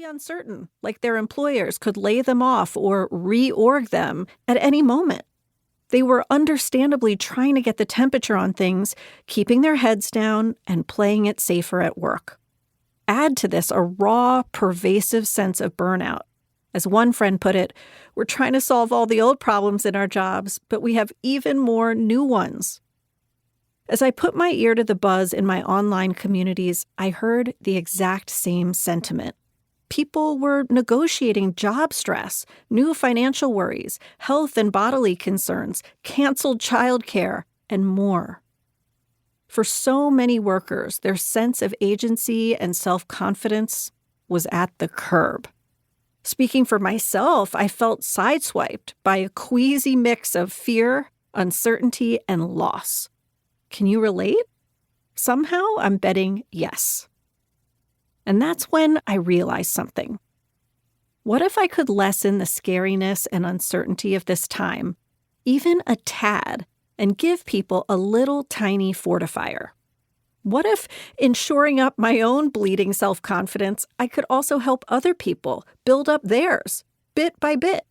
really uncertain, like their employers could lay them off or reorg them at any moment. They were understandably trying to get the temperature on things, keeping their heads down and playing it safer at work. Add to this a raw, pervasive sense of burnout. As one friend put it, we're trying to solve all the old problems in our jobs, but we have even more new ones. As I put my ear to the buzz in my online communities, I heard the exact same sentiment. People were negotiating job stress, new financial worries, health and bodily concerns, canceled childcare, and more. For so many workers, their sense of agency and self-confidence was at the curb. Speaking for myself, I felt sideswiped by a queasy mix of fear, uncertainty, and loss. Can you relate? Somehow I'm betting yes. And that's when I realized something. What if I could lessen the scariness and uncertainty of this time, even a tad, and give people a little tiny fortifier? What if, in shoring up my own bleeding self-confidence, I could also help other people build up theirs, bit by bit?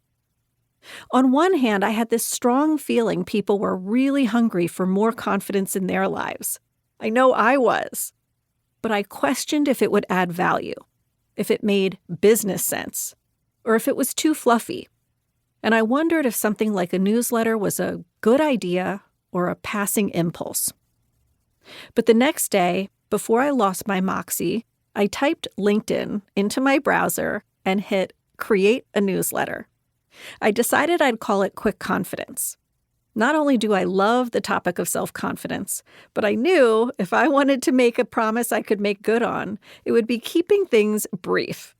On one hand, I had this strong feeling people were really hungry for more confidence in their lives. I know I was. But I questioned if it would add value, if it made business sense, or if it was too fluffy. And I wondered if something like a newsletter was a good idea or a passing impulse. But the next day, before I lost my moxie, I typed LinkedIn into my browser and hit Create a Newsletter. I decided I'd call it Quick Confidence. Not only do I love the topic of self-confidence, but I knew if I wanted to make a promise I could make good on, it would be keeping things brief.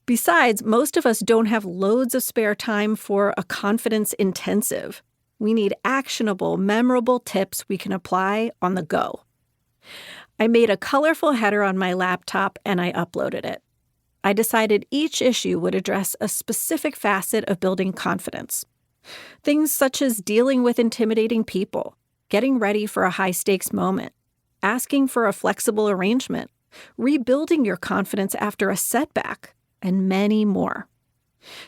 Besides, most of us don't have loads of spare time for a confidence intensive. We need actionable, memorable tips we can apply on the go. I made a colorful header on my laptop and I uploaded it. I decided each issue would address a specific facet of building confidence. Things such as dealing with intimidating people, getting ready for a high-stakes moment, asking for a flexible arrangement, rebuilding your confidence after a setback, and many more.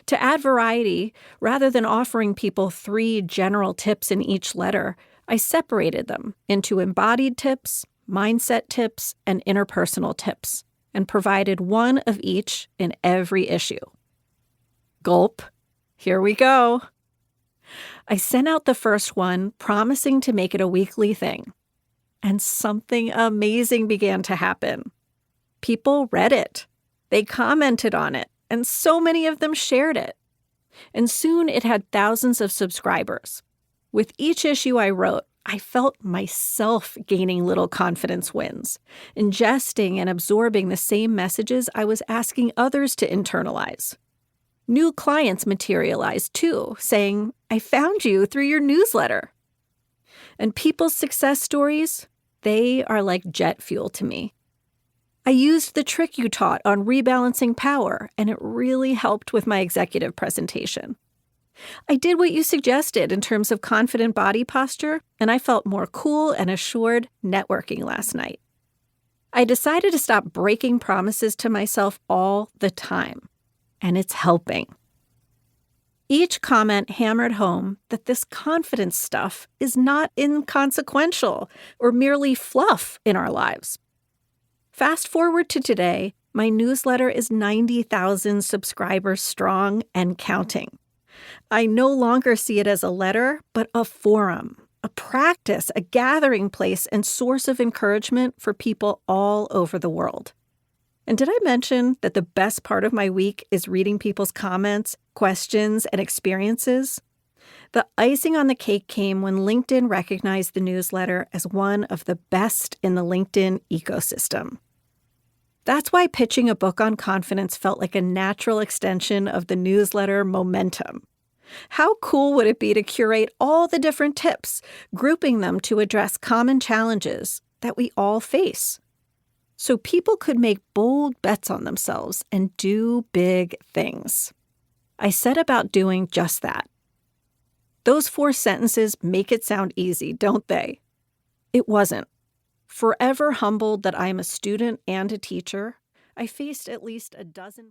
To add variety, rather than offering people 3 general tips in each letter, I separated them into embodied tips, mindset tips, and interpersonal tips, and provided one of each in every issue. Gulp. Here we go. I sent out the first one, promising to make it a weekly thing. And something amazing began to happen. People read it. They commented on it, and so many of them shared it. And soon it had thousands of subscribers. With each issue I wrote, I felt myself gaining little confidence wins, ingesting and absorbing the same messages I was asking others to internalize. New clients materialized too, saying, I found you through your newsletter. And people's success stories, they are like jet fuel to me. I used the trick you taught on rebalancing power, and it really helped with my executive presentation. I did what you suggested in terms of confident body posture, and I felt more cool and assured networking last night. I decided to stop breaking promises to myself all the time, and it's helping. Each comment hammered home that this confidence stuff is not inconsequential or merely fluff in our lives. Fast forward to today, my newsletter is 90,000 subscribers strong and counting. I no longer see it as a letter, but a forum, a practice, a gathering place, and source of encouragement for people all over the world. And did I mention that the best part of my week is reading people's comments, questions, and experiences? The icing on the cake came when LinkedIn recognized the newsletter as one of the best in the LinkedIn ecosystem. That's why pitching a book on confidence felt like a natural extension of the newsletter momentum. How cool would it be to curate all the different tips, grouping them to address common challenges that we all face, so people could make bold bets on themselves and do big things? I set about doing just that. Those 4 sentences make it sound easy, don't they? It wasn't. Forever humbled that I am a student and a teacher, I faced at least a dozen